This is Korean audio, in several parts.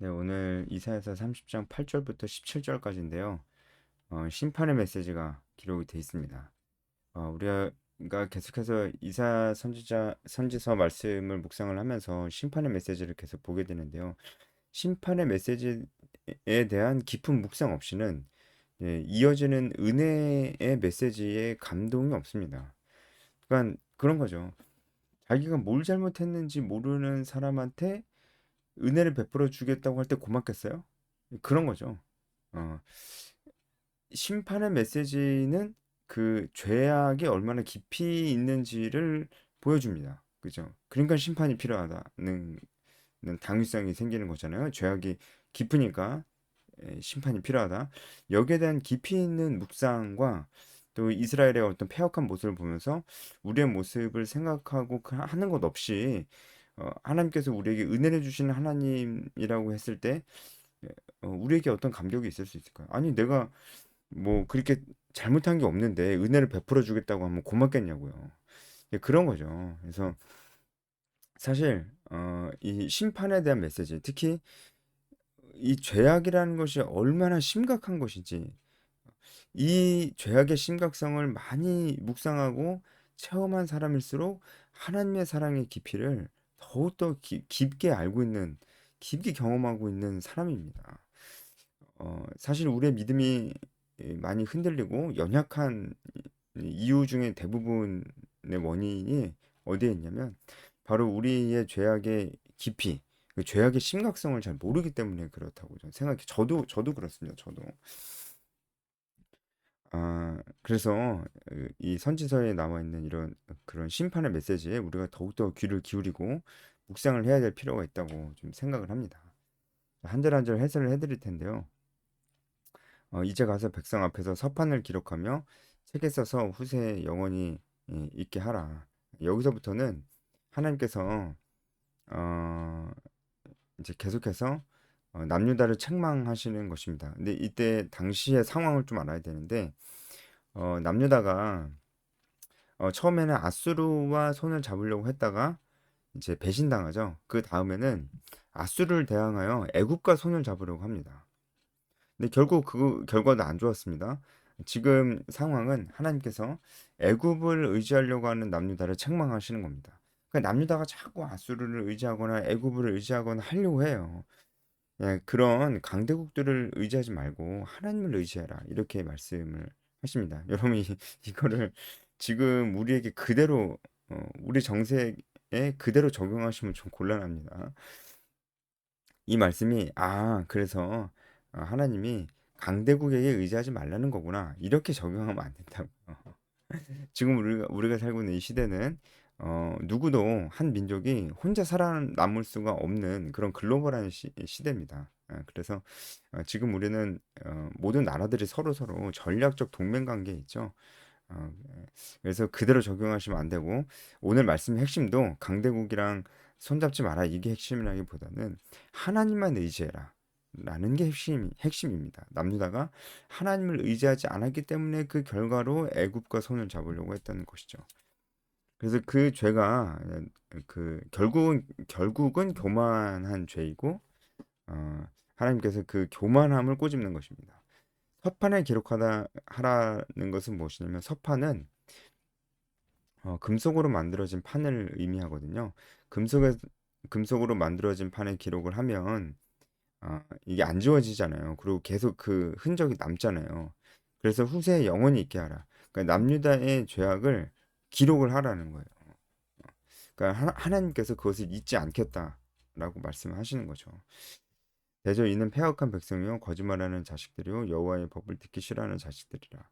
네, 오늘 이사야서 30장 8절부터 17절까지인데요. 심판의 메시지가 기록이 되어 있습니다. 우리가 계속해서 이사 선지서 말씀을 묵상을 하면서 심판의 메시지를 계속 보게 되는데요. 심판의 메시지에 대한 깊은 묵상 없이는 이어지는 은혜의 메시지에 감동이 없습니다. 그러니까 그런 거죠. 자기가 뭘 잘못했는지 모르는 사람한테 은혜를 베풀어 주겠다고 할 때 고맙겠어요? 그런 거죠. 어, 심판의 메시지는 그 죄악이 얼마나 깊이 있는지를 보여줍니다. 그죠? 그러니까 심판이 필요하다는 당위성이 생기는 거잖아요. 죄악이 깊으니까 심판이 필요하다. 여기에 대한 깊이 있는 묵상과 또 이스라엘의 어떤 패역한 모습을 보면서 우리의 모습을 생각하고 하는 것 없이 하나님께서 우리에게 은혜를 주시는 하나님이라고 했을 때 우리에게 어떤 감격이 있을 수 있을까요? 아니 내가 뭐 그렇게 잘못한 게 없는데 은혜를 베풀어 주겠다고 하면 고맙겠냐고요. 그런 거죠. 그래서 사실 이 심판에 대한 메시지, 특히 이 죄악이라는 것이 얼마나 심각한 것인지, 이 죄악의 심각성을 많이 묵상하고 체험한 사람일수록 하나님의 사랑의 깊이를 더욱더 깊게 알고 있는, 깊게 경험하고 있는 사람입니다. 사실 우리의 믿음이 많이 흔들리고 연약한 이유 중에 대부분의 원인이 어디에 있냐면 바로 우리의 죄악의 깊이, 그 죄악의 심각성을 잘 모르기 때문에 그렇다고 저는 생각해. 저도 그렇습니다. 저도. 그래서 이 선지서에 나와 있는 이런 그런 심판의 메시지에 우리가 더욱더 귀를 기울이고 묵상을 해야 될 필요가 있다고 좀 생각을 합니다. 한 절 한 절 해설을 해드릴 텐데요. 이제 가서 백성 앞에서 서판을 기록하며 책에 써서 후세에 영원히 있게 하라. 여기서부터는 하나님께서 어, 이제 계속해서 남유다를 책망하시는 것입니다. 근데 이때 당시의 상황을 좀 알아야 되는데 남유다가 처음에는 아수르와 손을 잡으려고 했다가 이제 배신당하죠. 그 다음에는 아수르를 대항하여 애굽과 손을 잡으려고 합니다. 근데 결국 그 결과도 안 좋았습니다. 지금 상황은 하나님께서 애굽을 의지하려고 하는 남유다를 책망하시는 겁니다. 그러니까 남유다가 자꾸 아수르를 의지하거나 애굽을 의지하거나 하려고 해요. 그런 강대국들을 의지하지 말고 하나님을 의지해라. 이렇게 말씀을 하십니다. 여러분 이거를 지금 우리에게 그대로 우리 정세에 그대로 적용하시면 좀 곤란합니다. 이 말씀이 그래서 하나님이 강대국에게 의지하지 말라는 거구나. 이렇게 적용하면 안 된다고요. 지금 우리가 살고 있는 이 시대는 누구도 한 민족이 혼자 살아남을 수가 없는 그런 글로벌한 시대입니다. 그래서 지금 우리는 모든 나라들이 서로 전략적 동맹 관계에 있죠. 어, 그래서 그대로 적용하시면 안 되고 오늘 말씀의 핵심도 강대국이랑 손잡지 마라 이게 핵심이라기보다는 하나님만 의지해라 라는 게 핵심입니다. 남유다가 하나님을 의지하지 않았기 때문에 그 결과로 애굽과 손을 잡으려고 했다는 것이죠. 그래서 그 죄가 그 결국은 교만한 죄이고 하나님께서 그 교만함을 꼬집는 것입니다. 서판에 기록하다 하라는 것은 무엇이냐면 서판은 금속으로 만들어진 판을 의미하거든요. 금속에 금속으로 만들어진 판에 기록을 하면 이게 안 지워지잖아요. 그리고 계속 그 흔적이 남잖아요. 그래서 후세에 영원히 있게 하라. 그러니까 남유다의 죄악을 기록을 하라는 거예요. 그러니까 하나님께서 그것을 잊지 않겠다라고 말씀하시는 거죠. 대저 이는 패역한 백성이요 거짓말하는 자식들이요 여호와의 법을 듣기 싫어하는 자식들이라.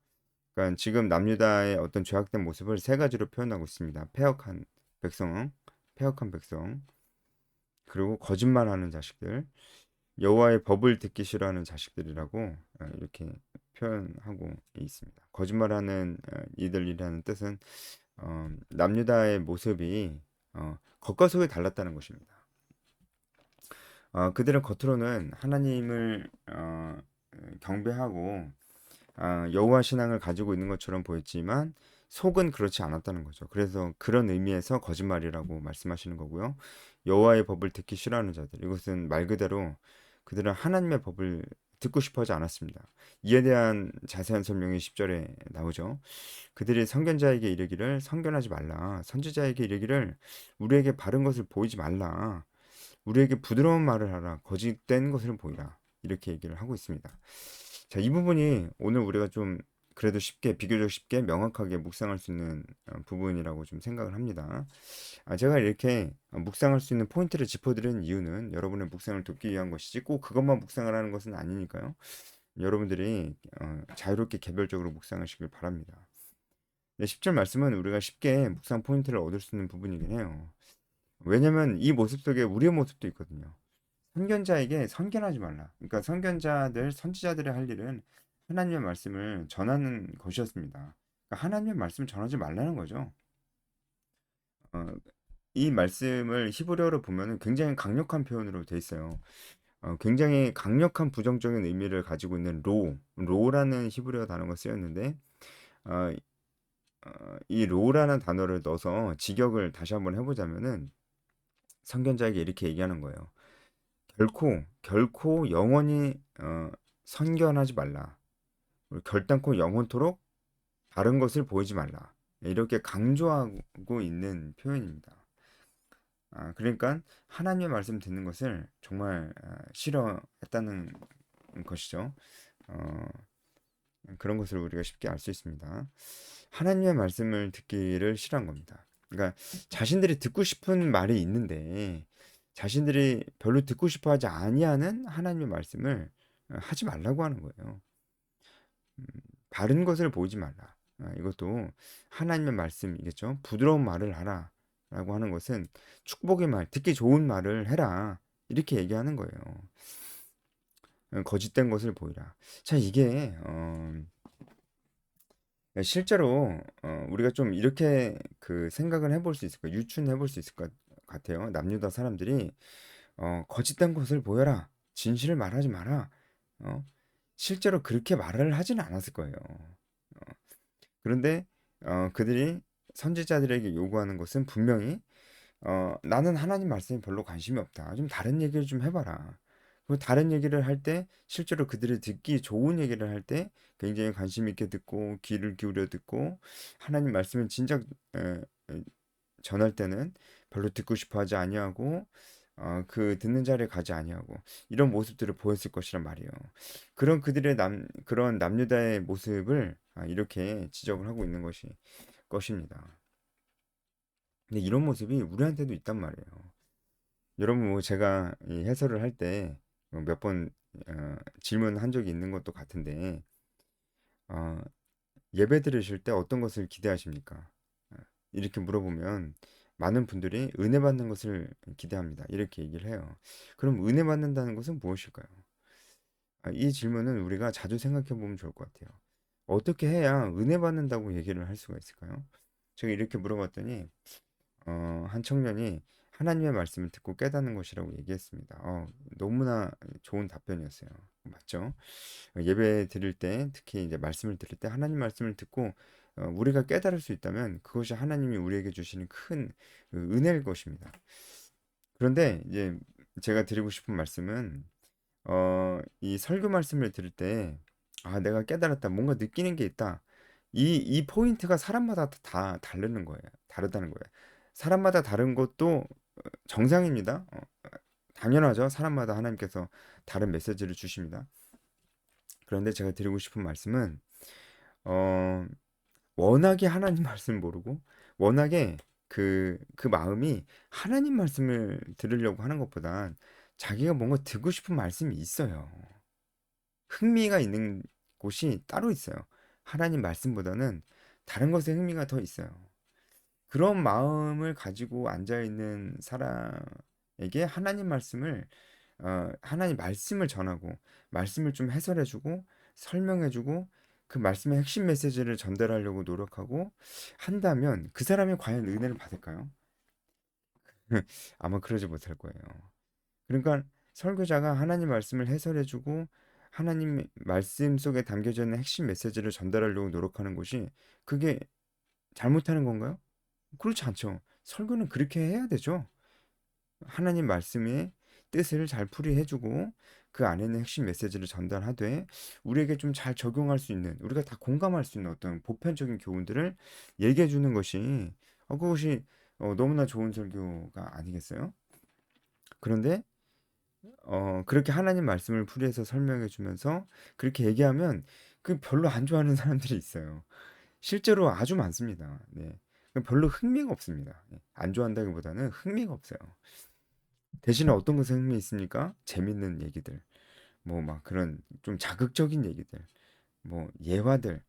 그러니까 지금 남유다의 어떤 죄악된 모습을 세 가지로 표현하고 있습니다. 백성, 패역한 백성, 그리고 거짓말하는 자식들, 여호와의 법을 듣기 싫어하는 자식들이라고 이렇게 표현하고 있습니다. 거짓말하는 이들이라는 뜻은 남유다의 모습이 겉과 속이 달랐다는 것입니다. 그들은 겉으로는 하나님을 경배하고 여호와 신앙을 가지고 있는 것처럼 보였지만 속은 그렇지 않았다는 거죠. 그래서 그런 의미에서 거짓말이라고 말씀하시는 거고요. 여호와의 법을 듣기 싫어하는 자들 이것은 말 그대로 그들은 하나님의 법을 듣고 싶어 하지 않았습니다. 이에 대한 자세한 설명이 10절에 나오죠. 그들이 선견자에게 이르기를 선견하지 말라. 선지자에게 이르기를 우리에게 바른 것을 보이지 말라. 우리에게 부드러운 말을 하라. 거짓된 것을 보이라. 이렇게 얘기를 하고 있습니다. 자, 이 부분이 오늘 우리가 좀 그래도 쉽게, 비교적 쉽게 명확하게 묵상할 수 있는 부분이라고 좀 생각을 합니다. 제가 이렇게 묵상할 수 있는 포인트를 짚어드리는 이유는 여러분의 묵상을 돕기 위한 것이지 꼭 그것만 묵상을 하는 것은 아니니까요. 여러분들이 자유롭게 개별적으로 묵상하시길 바랍니다. 네, 10절 말씀은 우리가 쉽게 묵상 포인트를 얻을 수 있는 부분이긴 해요. 왜냐면 이 모습 속에 우리의 모습도 있거든요. 선견자에게 선견하지 말라. 그러니까 선견자들, 선지자들의 할 일은 하나님의 말씀을 전하는 것이었습니다. 그러니까 하나님의 말씀을 전하지 말라는 거죠. 어, 이 말씀을 히브리어로 보면 굉장히 강력한 표현으로 돼 있어요. 굉장히 강력한 부정적인 의미를 가지고 있는 로라는 히브리어 단어가 쓰였는데 어, 이 로라는 단어를 넣어서 직역을 다시 한번 해보자면은 선견자에게 이렇게 얘기하는 거예요. 결코 영원히 선견하지 말라. 그리고 결단코 영원토록 다른 것을 보이지 말라. 이렇게 강조하고 있는 표현입니다. 그러니까 하나님의 말씀 듣는 것을 정말 싫어했다는 것이죠. 어, 그런 것을 우리가 쉽게 알 수 있습니다. 하나님의 말씀을 듣기를 싫어한 겁니다. 그러니까 자신들이 듣고 싶은 말이 있는데 자신들이 별로 듣고 싶어 하지 아니하는 하나님의 말씀을 하지 말라고 하는 거예요. 음, 바른 것을 보이지 말라. 이것도 하나님의 말씀이겠죠. 부드러운 말을 하라. 라고 하는 것은 축복의 말, 듣기 좋은 말을 해라. 이렇게 얘기하는 거예요. 거짓된 것을 보이라. 자, 이게 실제로 우리가 좀 이렇게 그 생각을 해볼 수 있을까, 유추해 볼 수 있을 것 같아요. 남유다 사람들이 거짓된 것을 보여라, 진실을 말하지 마라. 어, 실제로 그렇게 말을 하지는 않았을 거예요. 그런데 그들이 선지자들에게 요구하는 것은 분명히 나는 하나님 말씀에 별로 관심이 없다. 좀 다른 얘기를 좀 해봐라. 그 다른 얘기를 할 때 실제로 그들이 듣기 좋은 얘기를 할 때 굉장히 관심 있게 듣고 귀를 기울여 듣고 하나님 말씀을 진작 에, 에, 전할 때는 별로 듣고 싶어 하지 아니하고 그 듣는 자리에 가지 아니하고 이런 모습들을 보였을 것이란 말이에요. 그런 남유다의 모습을 이렇게 지적을 하고 있는 것입니다. 근데 이런 모습이 우리한테도 있단 말이에요. 여러분 뭐 제가 이 해설을 할 때 몇 번 질문한 적이 있는 것도 같은데 어, 예배 드리실 때 어떤 것을 기대하십니까? 어, 이렇게 물어보면 많은 분들이 은혜 받는 것을 기대합니다. 이렇게 얘기를 해요. 그럼 은혜 받는다는 것은 무엇일까요? 이 질문은 우리가 자주 생각해 보면 좋을 것 같아요. 어떻게 해야 은혜 받는다고 얘기를 할 수가 있을까요? 제가 이렇게 물어봤더니 한 청년이 하나님의 말씀을 듣고 깨닫는 것이라고 얘기했습니다. 너무나 좋은 답변이었어요. 맞죠? 예배 드릴 때, 특히 이제 말씀을 들을 때 하나님 말씀을 듣고 우리가 깨달을 수 있다면 그것이 하나님이 우리에게 주시는 큰 은혜일 것입니다. 그런데 이제 제가 드리고 싶은 말씀은 이 설교 말씀을 들을 때 내가 깨달았다, 뭔가 느끼는 게 있다. 이 포인트가 사람마다 다 다르는 거예요. 다르다는 거예요. 사람마다 다른 것도 정상입니다. 당연하죠. 사람마다 하나님께서 다른 메시지를 주십니다. 그런데 제가 드리고 싶은 말씀은 어, 워낙에 하나님 말씀을 모르고 워낙에 그 마음이 하나님 말씀을 들으려고 하는 것보단 자기가 뭔가 듣고 싶은 말씀이 있어요. 흥미가 있는 곳이 따로 있어요. 하나님 말씀보다는 다른 것에 흥미가 더 있어요. 그런 마음을 가지고 앉아 있는 사람에게 하나님 말씀을 전하고 말씀을 좀 해설해주고 설명해주고 그 말씀의 핵심 메시지를 전달하려고 노력하고 한다면 그 사람이 과연 은혜를 받을까요? 아마 그러지 못할 거예요. 그러니까 설교자가 하나님 말씀을 해설해주고 하나님 말씀 속에 담겨져 있는 핵심 메시지를 전달하려고 노력하는 것이 그게 잘못하는 건가요? 그렇지 않죠. 설교는 그렇게 해야 되죠. 하나님 말씀에 뜻을 잘 풀이해주고 그 안에 있는 핵심 메시지를 전달하되 우리에게 좀 잘 적용할 수 있는 우리가 다 공감할 수 있는 어떤 보편적인 교훈들을 얘기해 주는 것이 그것이 너무나 좋은 설교가 아니겠어요? 그런데 그렇게 하나님 말씀을 풀이해서 설명해 주면서 그렇게 얘기하면 그 별로 안 좋아하는 사람들이 있어요. 실제로 아주 많습니다. 네. 별로 흥미가 없습니다. 네. 안 좋아한다기보다는 흥미가 없어요. 대신에 어떤 것에 흥미 있습니까? 재밌는 얘기들, 뭐 막 그런 좀 자극적인 얘기들, 뭐 예화들,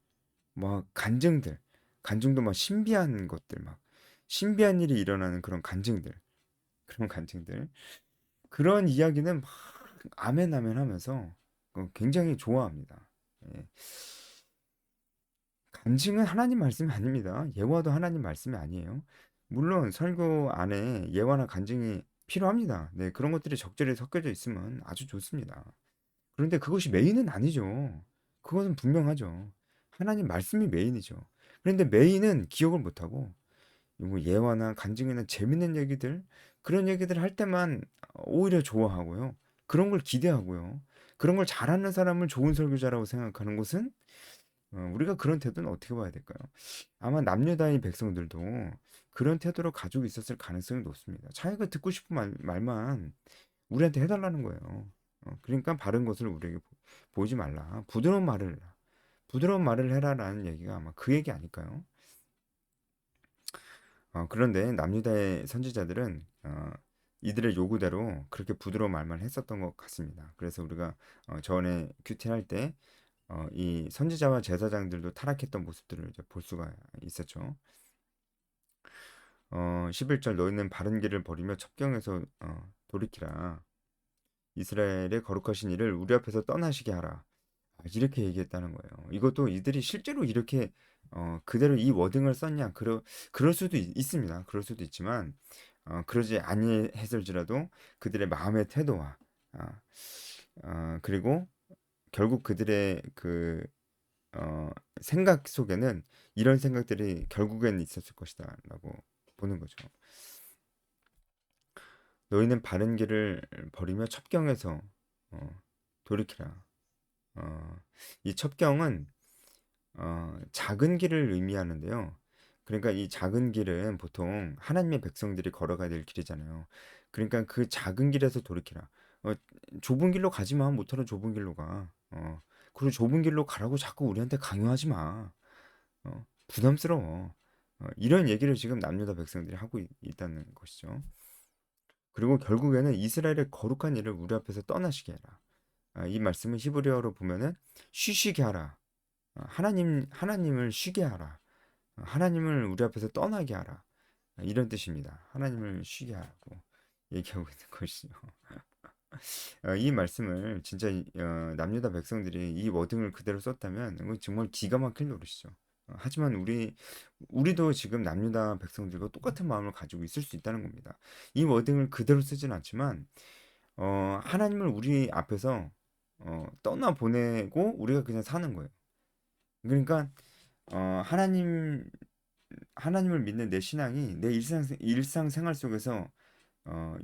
뭐 간증들, 간증도 막 신비한 것들, 막 신비한 일이 일어나는 그런 간증들, 그런 간증들, 그런 이야기는 막 아멘 아멘 하면서 굉장히 좋아합니다. 예. 간증은 하나님 말씀이 아닙니다. 예화도 하나님 말씀이 아니에요. 물론 설교 안에 예화나 간증이 필요합니다. 네, 그런 것들이 적절히 섞여져 있으면 아주 좋습니다. 그런데 그것이 메인은 아니죠. 그것은 분명하죠. 하나님 말씀이 메인이죠. 그런데 메인은 기억을 못하고 뭐 예화나 간증이나 재밌는 얘기들 그런 얘기들 할 때만 오히려 좋아하고요. 그런 걸 기대하고요. 그런 걸 잘하는 사람을 좋은 설교자라고 생각하는 것은 우리가 그런 태도는 어떻게 봐야 될까요? 아마 남유다의 백성들도 그런 태도로 가지고 있었을 가능성이 높습니다. 자기가 듣고 싶은 말만 우리한테 해달라는 거예요. 그러니까 바른 것을 우리에게 보이지 말라. 부드러운 말을 해라라는 얘기가 아마 그 얘기 아닐까요? 그런데 남유다의 선지자들은 이들의 요구대로 그렇게 부드러운 말만 했었던 것 같습니다. 그래서 우리가 전에 큐티할 때 이 선지자와 제사장들도 타락했던 모습들을 이제 볼 수가 있었죠. 11절 너희는 바른 길을 버리며 첩경에서 돌이키라. 이스라엘의 거룩하신 이를 우리 앞에서 떠나시게 하라. 이렇게 얘기했다는 거예요. 이것도 이들이 실제로 이렇게 그대로 이 워딩을 썼냐? 그럴 수도 있습니다. 그럴 수도 있지만 그러지 아니했을지라도 그들의 마음의 태도와 아, 그리고 결국 그들의 그 어, 생각 속에는 이런 생각들이 결국엔 있었을 것이다라고 보는 거죠. 너희는 바른 길을 버리며 첩경에서 돌이키라. 어, 이 첩경은 작은 길을 의미하는데요. 그러니까 이 작은 길은 보통 하나님의 백성들이 걸어가야 될 길이잖아요. 그러니까 그 작은 길에서 돌이키라. 어, 좁은 길로 가지 마. 모처럼 좁은 길로 가. 그리고 좁은 길로 가라고 자꾸 우리한테 강요하지 마. 부담스러워. 이런 얘기를 지금 남유다 백성들이 하고 있다는 것이죠. 그리고 결국에는 이스라엘의 거룩한 일을 우리 앞에서 떠나시게 해라. 이 말씀은 히브리어로 보면은 쉬시게 하라. 하나님을 쉬게 하라. 하나님을 우리 앞에서 떠나게 하라. 이런 뜻입니다. 하나님을 쉬게 하라고 얘기하고 있는 것이죠. 이 말씀을 진짜 남유다 백성들이 이 워딩을 그대로 썼다면 이건 정말 기가 막힐 노릇이죠. 하지만 우리도 지금 남유다 백성들과 똑같은 마음을 가지고 있을 수 있다는 겁니다. 이 워딩을 그대로 쓰진 않지만 하나님을 우리 앞에서 떠나 보내고 우리가 그냥 사는 거예요. 그러니까 하나님을 믿는 내 신앙이 내 일상생활 속에서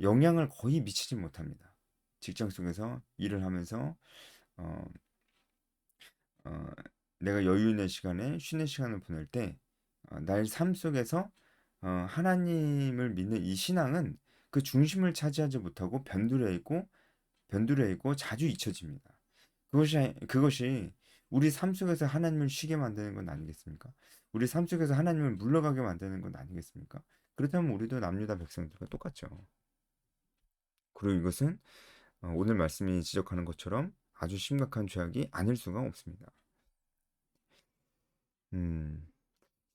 영향을 거의 미치지 못합니다. 직장 속에서 일을 하면서 어, 어, 내가 여유 있는 시간에 쉬는 시간을 보낼 때 나의 삶 속에서 하나님을 믿는 이 신앙은 그 중심을 차지하지 못하고 변두리에 있고 자주 잊혀집니다. 그것이 우리 삶 속에서 하나님을 쉬게 만드는 건 아니겠습니까? 우리 삶 속에서 하나님을 물러가게 만드는 건 아니겠습니까? 그렇다면 우리도 남유다 백성들과 똑같죠. 그리고 이것은 오늘 말씀이 지적하는 것처럼 아주 심각한 죄악이 아닐 수가 없습니다. 음,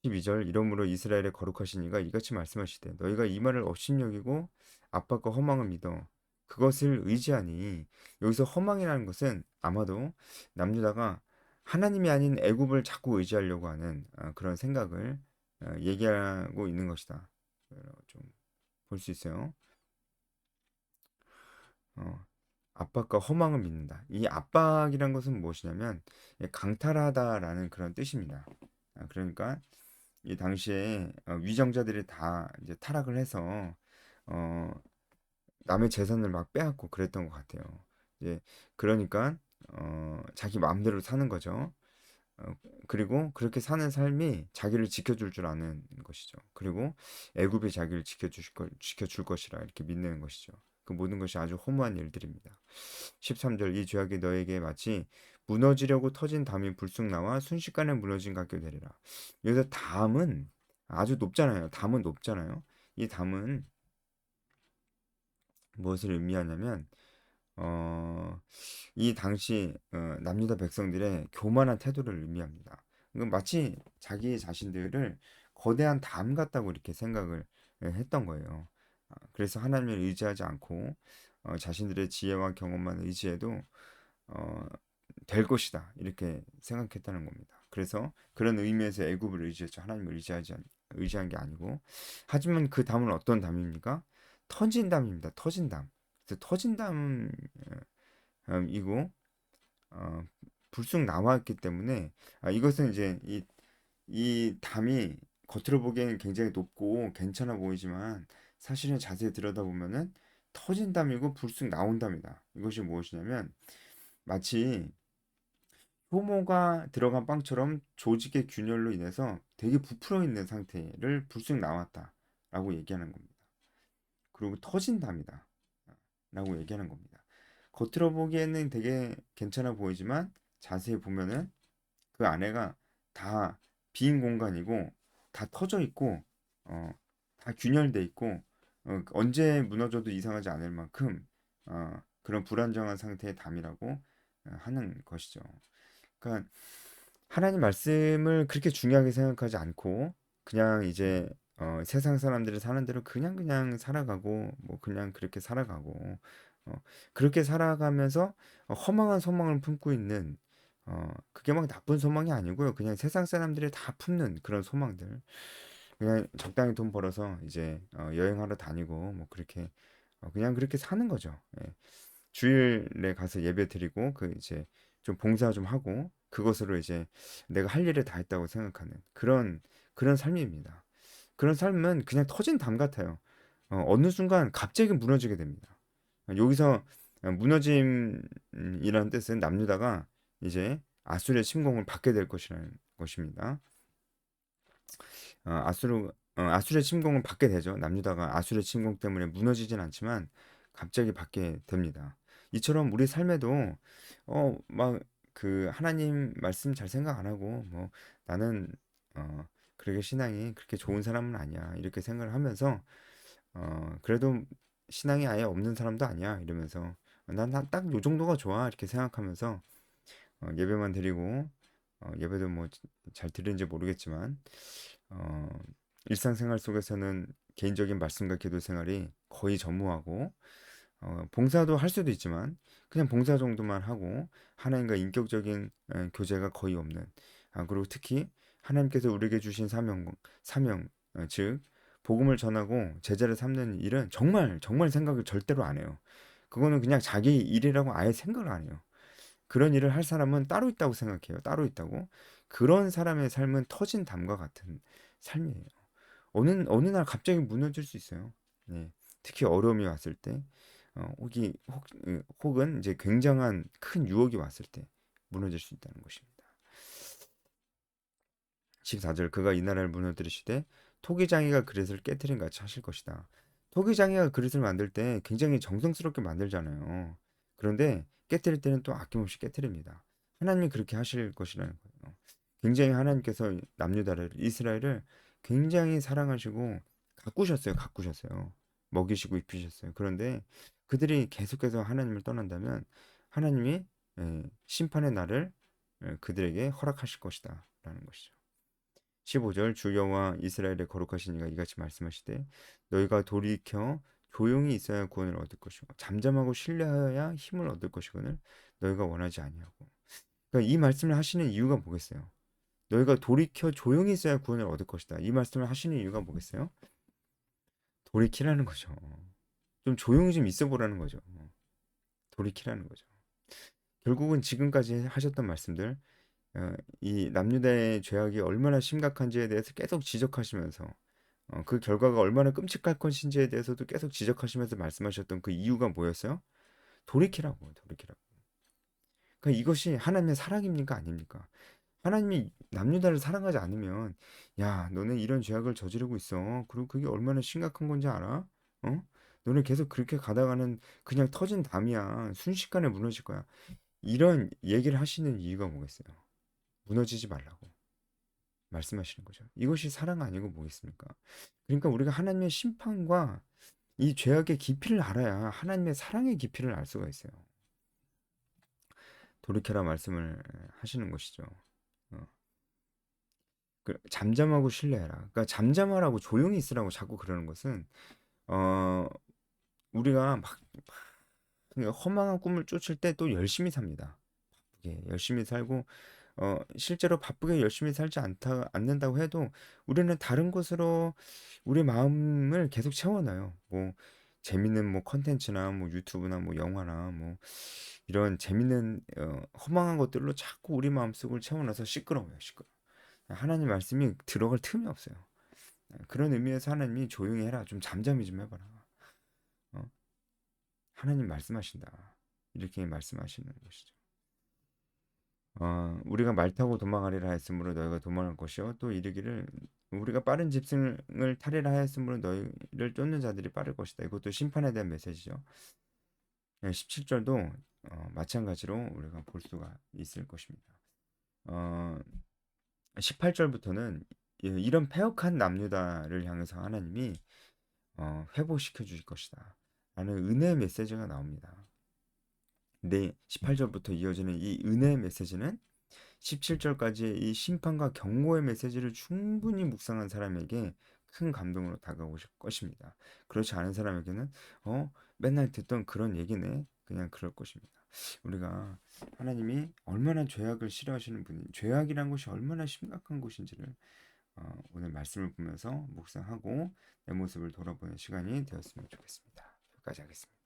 12절 이러므로 이스라엘의 거룩하신 이가 이같이 말씀하시되 너희가 이 말을 업신여기고 압박과 허망을 믿어 그것을 의지하니 여기서 허망이라는 것은 아마도 남유다가 하나님이 아닌 애굽을 자꾸 의지하려고 하는 그런 생각을 얘기하고 있는 것이다. 좀 볼 수 있어요. 어, 압박과 허망을 믿는다. 이 압박이란 것은 무엇이냐면 강탈하다라는 그런 뜻입니다. 그러니까 이 당시에 위정자들이 다 이제 타락을 해서 어, 남의 재산을 막 빼앗고 그랬던 것 같아요. 이제 그러니까 자기 마음대로 사는 거죠. 어, 그리고 그렇게 사는 삶이 자기를 지켜줄 줄 아는 것이죠. 그리고 애굽이 자기를 지켜줄 것이라 이렇게 믿는 것이죠. 그 모든 것이 아주 허무한 일들입니다. 13절 이 죄악이 너에게 마치 무너지려고 터진 담이 불쑥 나와 순식간에 무너진 같게 되리라. 여기서 담은 아주 높잖아요. 담은 높잖아요. 이 담은 무엇을 의미하냐면 어, 이 당시 남유다 백성들의 교만한 태도를 의미합니다. 이건 마치 자기 자신들을 거대한 담 같다고 이렇게 생각을 했던 거예요. 그래서 하나님을 의지하지 않고 자신들의 지혜와 경험만 의지해도 어, 될 것이다 이렇게 생각했다는 겁니다. 그래서 그런 의미에서 애굽을 의지했죠. 하나님을 의지한 게 아니고. 하지만 그 담은 어떤 담입니까? 터진 담입니다. 터진 담. 그래서 터진 담이고 어, 불쑥 나왔기 때문에 이것은 이제 이 담이 겉으로 보기에는 굉장히 높고 괜찮아 보이지만 사실은 자세히 들여다보면은 터진 담이고 불쑥 나온 담이다. 이것이 무엇이냐면 마치 효모가 들어간 빵처럼 조직의 균열로 인해서 되게 부풀어 있는 상태를 불쑥 나왔다라고 얘기하는 겁니다. 그리고 터진 담이다 라고 얘기하는 겁니다. 겉으로 보기에는 되게 괜찮아 보이지만 자세히 보면은 그 안에가 다 빈 공간이고 다 터져 있고 어, 다 균열돼 있고 언제 무너져도 이상하지 않을 만큼 그런 불안정한 상태의 담이라고 하는 것이죠. 그러니까 하나님 말씀을 그렇게 중요하게 생각하지 않고 그냥 이제 세상 사람들이 사는 대로 그냥 살아가고 뭐 그냥 그렇게 살아가고 그렇게 살아가면서 허망한 소망을 품고 있는 그게 막 나쁜 소망이 아니고요. 그냥 세상 사람들이 다 품는 그런 소망들. 그냥 적당히 돈 벌어서 이제 여행하러 다니고 뭐 그렇게 그냥 그렇게 사는 거죠. 예. 주일에 가서 예배 드리고 그 이제 좀 봉사 좀 하고 그것으로 이제 내가 할 일을 다 했다고 생각하는 그런 삶입니다. 그런 삶은 그냥 터진 담 같아요. 어느 순간 갑자기 무너지게 됩니다. 여기서 무너짐이라는 뜻은 남유다가 이제 아수르의 침공을 받게 될 것이라는 것입니다. 아수르의 침공을 받게 되죠. 남유다가 아수르의 침공 때문에 무너지진 않지만 갑자기 받게 됩니다. 이처럼 우리 삶에도 막 그 하나님 말씀 잘 생각 안 하고 뭐 나는 그렇게 신앙이 그렇게 좋은 사람은 아니야 이렇게 생각을 하면서 그래도 신앙이 아예 없는 사람도 아니야 이러면서 난 딱 요 정도가 좋아 이렇게 생각하면서 예배만 드리고 예배도 뭐 잘 드리는지 모르겠지만 어, 일상생활 속에서는 개인적인 말씀과 기도 생활이 거의 전무하고 봉사도 할 수도 있지만 그냥 봉사 정도만 하고 하나님과 인격적인 교제가 거의 없는 그리고 특히 하나님께서 우리에게 주신 사명 즉 복음을 전하고 제자를 삼는 일은 정말 정말 생각을 절대로 안 해요. 그거는 그냥 자기 일이라고 아예 생각을 안 해요. 그런 일을 할 사람은 따로 있다고 생각해요. 따로 있다고. 그런 사람의 삶은 터진 담과 같은 삶이에요. 어느 날 갑자기 무너질 수 있어요. 네. 특히 어려움이 왔을 때, 혹은 이제 굉장한 큰 유혹이 왔을 때 무너질 수 있다는 것입니다. 14절 그가 이 나라를 무너뜨리시되 토기장이가 그릇을 깨트린 같이 하실 것이다. 토기장이가 그릇을 만들 때 굉장히 정성스럽게 만들잖아요. 그런데 깨트릴 때는 또 아낌없이 깨트립니다. 하나님이 그렇게 하실 것이라는 거예요. 굉장히 하나님께서 남유다를 이스라엘을 굉장히 사랑하시고 가꾸셨어요. 먹이시고 입히셨어요. 그런데 그들이 계속해서 하나님을 떠난다면 하나님이 심판의 날을 그들에게 허락하실 것이다 라는 것이죠. 15절 주 여호와 이스라엘의 거룩하신 이가 이같이 말씀하시되 너희가 돌이켜 조용히 있어야 구원을 얻을 것이고 잠잠하고 신뢰하여야 힘을 얻을 것이거늘 너희가 원하지 아니하고 그러니까 이 말씀을 하시는 이유가 뭐겠어요? 너희가 돌이켜 조용히 있어야 구원을 얻을 것이다. 이 말씀을 하시는 이유가 뭐겠어요? 돌이키라는 거죠. 좀 조용히 좀 있어 보라는 거죠. 돌이키라는 거죠. 결국은 지금까지 하셨던 말씀들 이 남유다의 죄악이 얼마나 심각한지에 대해서 계속 지적하시면서 그 결과가 얼마나 끔찍할 것인지에 대해서도 계속 지적하시면서 말씀하셨던 그 이유가 뭐였어요? 돌이키라고, 돌이키라고. 그러니까 이것이 하나님의 사랑입니까? 아닙니까? 하나님이 남유다를 사랑하지 않으면, 야, 너네 이런 죄악을 저지르고 있어. 그리고 그게 얼마나 심각한 건지 알아? 어? 너네 계속 그렇게 가다가는 그냥 터진 담이야. 순식간에 무너질 거야. 이런 얘기를 하시는 이유가 뭐겠어요? 무너지지 말라고 말씀하시는 거죠. 이것이 사랑 아니고 뭐겠습니까? 그러니까 우리가 하나님의 심판과 이 죄악의 깊이를 알아야 하나님의 사랑의 깊이를 알 수가 있어요. 돌이켜라 말씀을 하시는 것이죠. 어, 잠잠하고 신뢰해라. 그러니까 잠잠하라고 조용히 있으라고 자꾸 그러는 것은 어, 우리가 막 그러니까 허망한 꿈을 쫓을 때 또 열심히 삽니다. 예, 열심히 살고 실제로 바쁘게 열심히 살지 않는다고 해도 우리는 다른 것으로 우리 마음을 계속 채워놔요. 뭐 재밌는 뭐 컨텐츠나 뭐 유튜브나 뭐 영화나 뭐 이런 재밌는 허망한 것들로 자꾸 우리 마음속을 채워놔서 시끄러워요, 시끄러. 하나님 말씀이 들어갈 틈이 없어요. 그런 의미에서 하나님이 조용히 해라, 좀 잠잠히 좀 해봐라. 어? 하나님 말씀하신다. 이렇게 말씀하시는 것이죠. 우리가 말 타고 도망하리라 하였으므로 너희가 도망할 것이요 또 이르기를 우리가 빠른 짐승을 타리라 하였으므로 너희를 쫓는 자들이 빠를 것이다. 이것도 심판에 대한 메시지죠. 17절도 마찬가지로 우리가 볼 수가 있을 것입니다. 어, 18절부터는 이런 패역한 남유다를 향해서 하나님이 회복시켜 주실 것이다 라는 은혜의 메시지가 나옵니다. 근데 18절부터 이어지는 이 은혜의 메시지는 17절까지의 이 심판과 경고의 메시지를 충분히 묵상한 사람에게 큰 감동으로 다가오실 것입니다. 그렇지 않은 사람에게는 맨날 듣던 그런 얘기네. 그냥 그럴 것입니다. 우리가 하나님이 얼마나 죄악을 싫어하시는 분이 죄악이란 것이 얼마나 심각한 것인지를 오늘 말씀을 보면서 묵상하고 내 모습을 돌아보는 시간이 되었으면 좋겠습니다. 여기까지 하겠습니다.